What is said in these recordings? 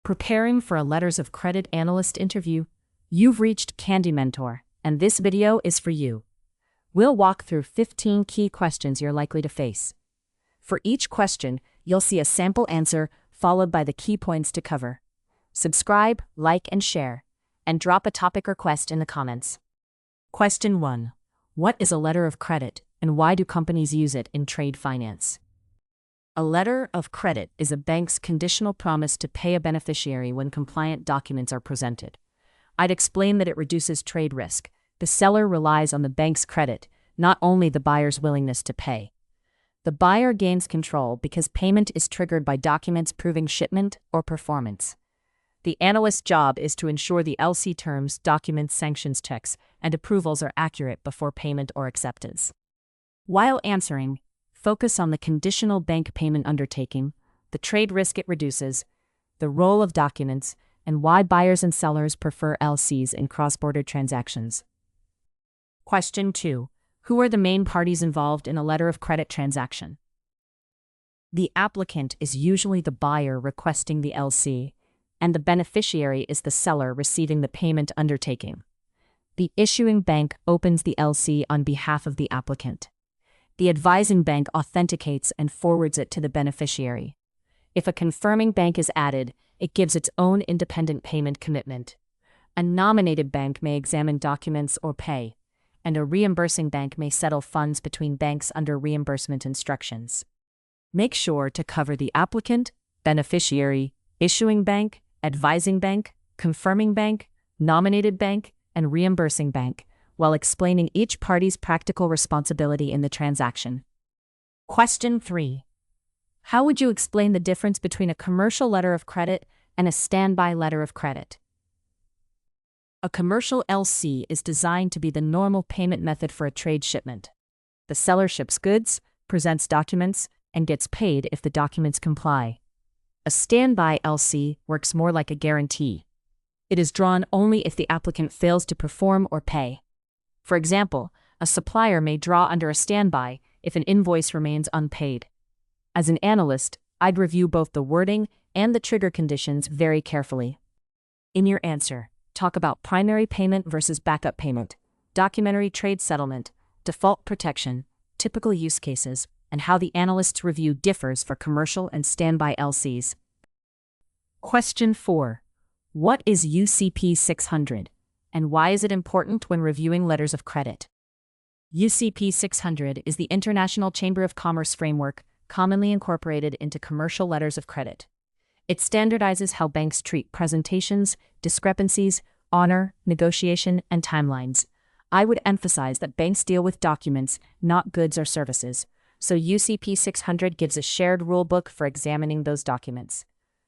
Preparing for a Letters of Credit Analyst interview? You've reached Candy Mentor, and this video is for you. We'll walk through 15 key questions you're likely to face. For each question, you'll see a sample answer followed by the key points to cover. Subscribe, like, and share, and drop a topic request in the comments. Question 1. What is a letter of credit, and why do companies use it in trade finance? A letter of credit is a bank's conditional promise to pay a beneficiary when compliant documents are presented. I'd explain that it reduces trade risk. The seller relies on the bank's credit, not only the buyer's willingness to pay. The buyer gains control because payment is triggered by documents proving shipment or performance. The analyst's job is to ensure the LC terms, documents, sanctions checks, and approvals are accurate before payment or acceptance. While answering, focus on the conditional bank payment undertaking, the trade risk it reduces, the role of documents, and why buyers and sellers prefer LCs in cross-border transactions. Question 2. Who are the main parties involved in a letter of credit transaction? The applicant is usually the buyer requesting the LC, and the beneficiary is the seller receiving the payment undertaking. The issuing bank opens the LC on behalf of the applicant. The advising bank authenticates and forwards it to the beneficiary. If a confirming bank is added, it gives its own independent payment commitment. A nominated bank may examine documents or pay, and a reimbursing bank may settle funds between banks under reimbursement instructions. Make sure to cover the applicant, beneficiary, issuing bank, advising bank, confirming bank, nominated bank, and reimbursing bank, while explaining each party's practical responsibility in the transaction. Question 3. How would you explain the difference between a commercial letter of credit and a standby letter of credit? A commercial LC is designed to be the normal payment method for a trade shipment. The seller ships goods, presents documents, and gets paid if the documents comply. A standby LC works more like a guarantee. It is drawn only if the applicant fails to perform or pay. For example, a supplier may draw under a standby if an invoice remains unpaid. As an analyst, I'd review both the wording and the trigger conditions very carefully. In your answer, talk about primary payment versus backup payment, documentary trade settlement, default protection, typical use cases, and how the analyst's review differs for commercial and standby LCs. Question 4. What is UCP 600? And why is it important when reviewing letters of credit? UCP 600 is the International Chamber of Commerce framework commonly incorporated into commercial letters of credit. It standardizes how banks treat presentations, discrepancies, honor, negotiation, and timelines. I would emphasize that banks deal with documents, not goods or services, so UCP 600 gives a shared rulebook for examining those documents.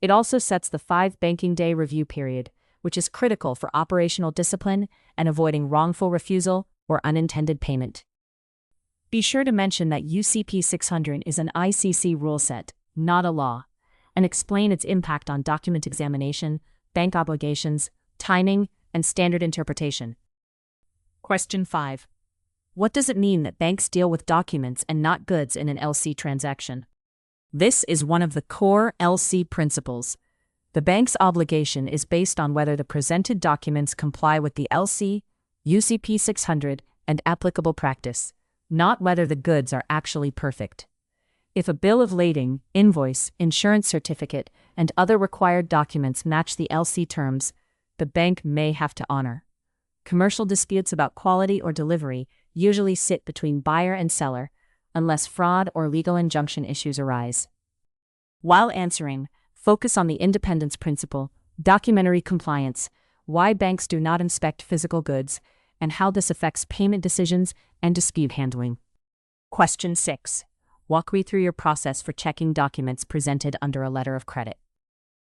It also sets the 5 banking day review period, which is critical for operational discipline and avoiding wrongful refusal or unintended payment. Be sure to mention that UCP 600 is an ICC rule set, not a law, and explain its impact on document examination, bank obligations, timing, and standard interpretation. Question 5. What does it mean that banks deal with documents and not goods in an LC transaction? This is one of the core LC principles. The bank's obligation is based on whether the presented documents comply with the LC, UCP 600, and applicable practice, not whether the goods are actually perfect. If a bill of lading, invoice, insurance certificate, and other required documents match the LC terms, the bank may have to honor. Commercial disputes about quality or delivery usually sit between buyer and seller, unless fraud or legal injunction issues arise. While answering, focus on the independence principle, documentary compliance, why banks do not inspect physical goods, and how this affects payment decisions and dispute handling. Question 6. Walk me through your process for checking documents presented under a letter of credit.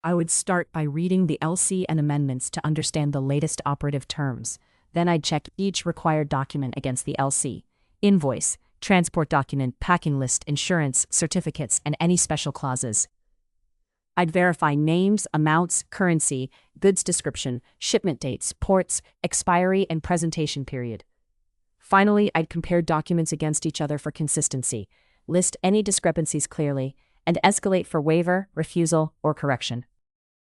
I would start by reading the LC and amendments to understand the latest operative terms. Then I'd check each required document against the LC, invoice, transport document, packing list, insurance, certificates, and any special clauses. I'd verify names, amounts, currency, goods description, shipment dates, ports, expiry, and presentation period. Finally, I'd compare documents against each other for consistency, list any discrepancies clearly, and escalate for waiver, refusal, or correction.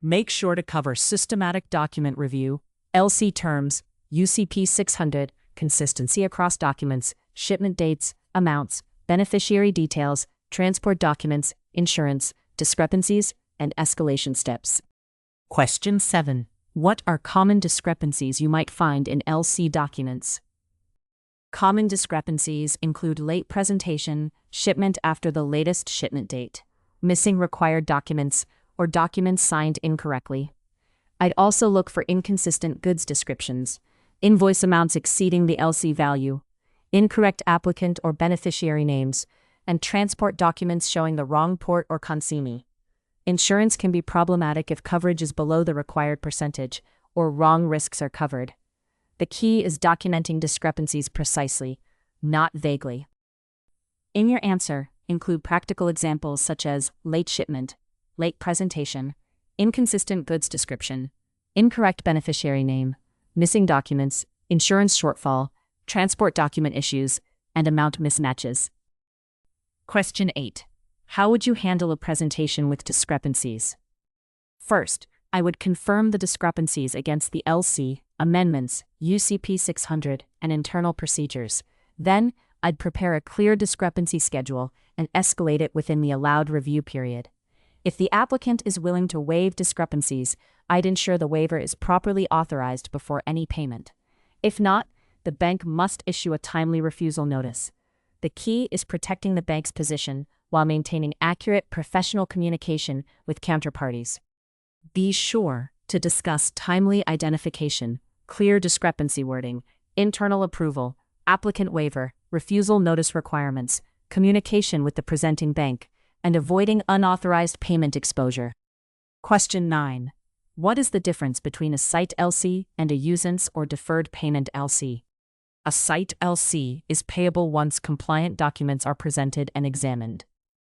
Make sure to cover systematic document review, LC terms, UCP 600, consistency across documents, shipment dates, amounts, beneficiary details, transport documents, insurance, discrepancies, and escalation steps. Question 7. What are common discrepancies you might find in LC documents? Common discrepancies include late presentation, shipment after the latest shipment date, missing required documents, or documents signed incorrectly. I'd also look for inconsistent goods descriptions, invoice amounts exceeding the LC value, incorrect applicant or beneficiary names, and transport documents showing the wrong port or consignee. Insurance can be problematic if coverage is below the required percentage or wrong risks are covered. The key is documenting discrepancies precisely, not vaguely. In your answer, include practical examples such as late shipment, late presentation, inconsistent goods description, incorrect beneficiary name, missing documents, insurance shortfall, transport document issues, and amount mismatches. Question 8. How would you handle a presentation with discrepancies? First, I would confirm the discrepancies against the LC, amendments, UCP 600, and internal procedures. Then, I'd prepare a clear discrepancy schedule and escalate it within the allowed review period. If the applicant is willing to waive discrepancies, I'd ensure the waiver is properly authorized before any payment. If not, the bank must issue a timely refusal notice. The key is protecting the bank's position while maintaining accurate professional communication with counterparties. Be sure to discuss timely identification, clear discrepancy wording, internal approval, applicant waiver, refusal notice requirements, communication with the presenting bank, and avoiding unauthorized payment exposure. Question 9. What is the difference between a site LC and a usance or deferred payment LC? A site LC is payable once compliant documents are presented and examined.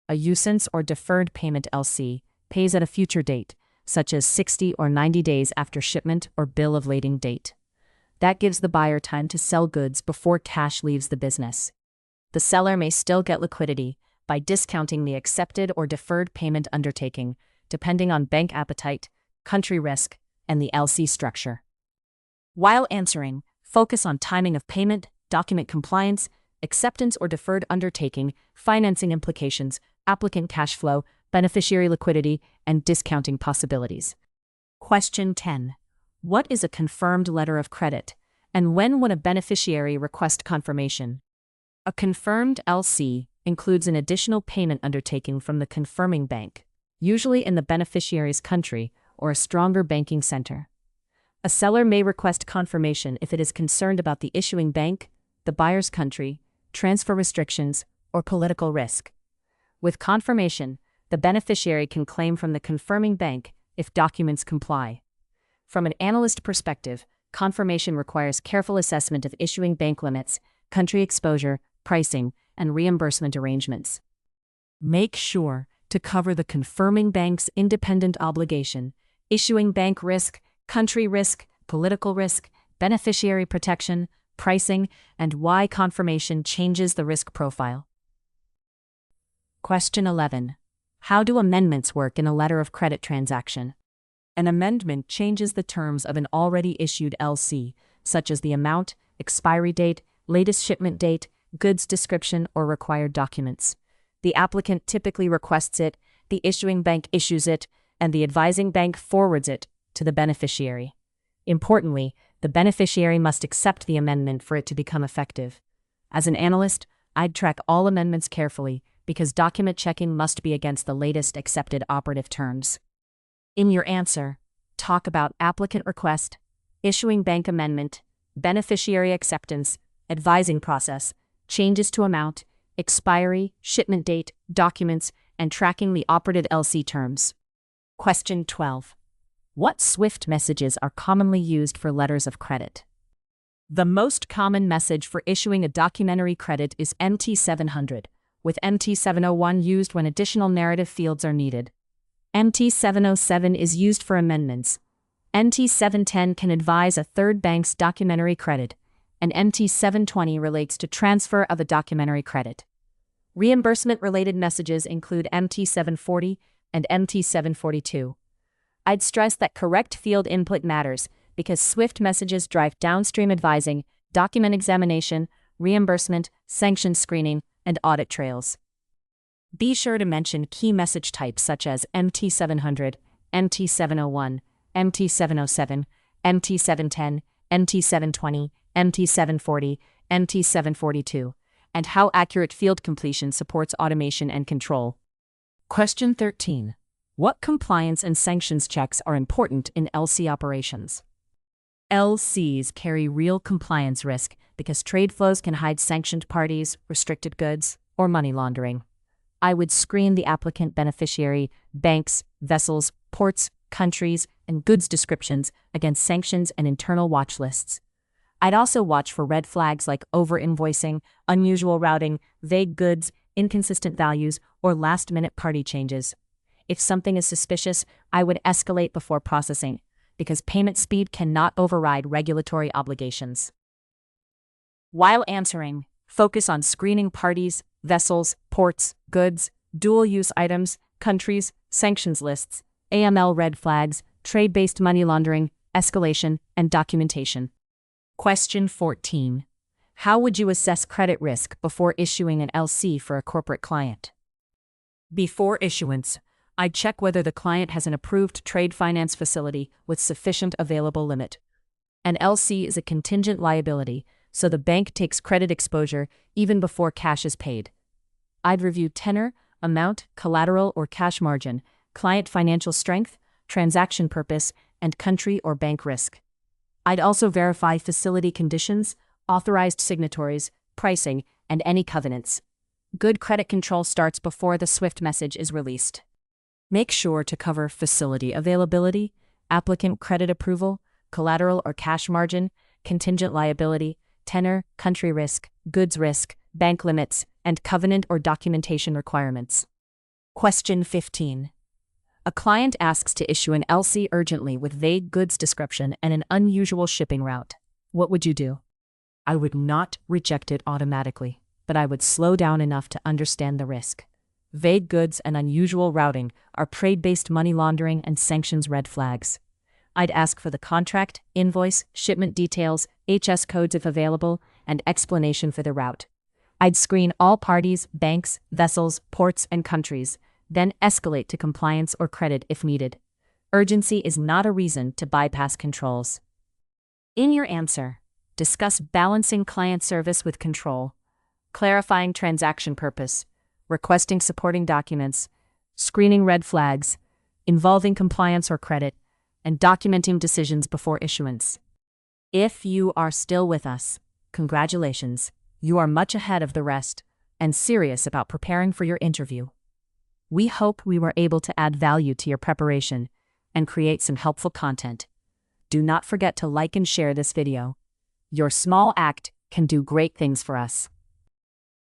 A usance or deferred payment LC pays at a future date, such as 60 or 90 days after shipment or bill of lading date. That gives the buyer time to sell goods before cash leaves the business. The seller may still get liquidity by discounting the accepted or deferred payment undertaking, depending on bank appetite, country risk, and the LC structure. While answering, focus on timing of payment, document compliance, acceptance or deferred undertaking, financing implications, applicant cash flow, beneficiary liquidity, and discounting possibilities. Question 10. What is a confirmed letter of credit, and when would a beneficiary request confirmation? A confirmed LC includes an additional payment undertaking from the confirming bank, usually in the beneficiary's country or a stronger banking center. A seller may request confirmation if it is concerned about the issuing bank, the buyer's country, transfer restrictions, or political risk. With confirmation, the beneficiary can claim from the confirming bank if documents comply. From an analyst perspective, confirmation requires careful assessment of issuing bank limits, country exposure, pricing, and reimbursement arrangements. Make sure to cover the confirming bank's independent obligation, issuing bank risk, country risk, political risk, beneficiary protection, pricing, and why confirmation changes the risk profile. Question 11. How do amendments work in a letter of credit transaction? An amendment changes the terms of an already issued LC, such as the amount, expiry date, latest shipment date, goods description, or required documents. The applicant typically requests it, the issuing bank issues it, and the advising bank forwards it to the beneficiary. Importantly, the beneficiary must accept the amendment for it to become effective. As an analyst, I'd track all amendments carefully because document checking must be against the latest accepted operative terms. In your answer, talk about applicant request, issuing bank amendment, beneficiary acceptance, advising process, changes to amount, expiry, shipment date, documents, and tracking the operative LC terms. Question 12. What SWIFT messages are commonly used for letters of credit? The most common message for issuing a documentary credit is MT700, with MT701 used when additional narrative fields are needed. MT707 is used for amendments. MT710 can advise a third bank's documentary credit, and MT720 relates to transfer of a documentary credit. Reimbursement-related messages include MT740 and MT742. I'd stress that correct field input matters because SWIFT messages drive downstream advising, document examination, reimbursement, sanction screening, and audit trails. Be sure to mention key message types such as MT700, MT701, MT707, MT710, MT720, MT740, MT742, and how accurate field completion supports automation and control. Question 13. What compliance and sanctions checks are important in LC operations? LCs carry real compliance risk because trade flows can hide sanctioned parties, restricted goods, or money laundering. I would screen the applicant beneficiary, banks, vessels, ports, countries, and goods descriptions against sanctions and internal watch lists. I'd also watch for red flags like over-invoicing, unusual routing, vague goods, inconsistent values, or last-minute party changes. If something is suspicious, I would escalate before processing, because payment speed cannot override regulatory obligations. While answering, focus on screening parties, vessels, ports, goods, dual-use items, countries, sanctions lists, AML red flags, trade-based money laundering, escalation, and documentation. Question 14. How would you assess credit risk before issuing an LC for a corporate client? Before issuance, I'd check whether the client has an approved trade finance facility with sufficient available limit. An LC is a contingent liability, so the bank takes credit exposure even before cash is paid. I'd review tenor, amount, collateral or cash margin, client financial strength, transaction purpose, and country or bank risk. I'd also verify facility conditions, authorized signatories, pricing, and any covenants. Good credit control starts before the SWIFT message is released. Make sure to cover facility availability, applicant credit approval, collateral or cash margin, contingent liability, tenor, country risk, goods risk, bank limits, and covenant or documentation requirements. Question 15. A client asks to issue an LC urgently with vague goods description and an unusual shipping route. What would you do? I would not reject it automatically, but I would slow down enough to understand the risk. Vague goods and unusual routing are trade-based money laundering and sanctions red flags. I'd ask for the contract, invoice, shipment details, HS codes if available, and explanation for the route. I'd screen all parties, banks, vessels, ports, and countries, then escalate to compliance or credit if needed. Urgency is not a reason to bypass controls. In your answer, discuss balancing client service with control, clarifying transaction purpose, requesting supporting documents, screening red flags, involving compliance or credit, and documenting decisions before issuance. If you are still with us, congratulations, you are much ahead of the rest and serious about preparing for your interview. We hope we were able to add value to your preparation and create some helpful content. Do not forget to like and share this video. Your small act can do great things for us.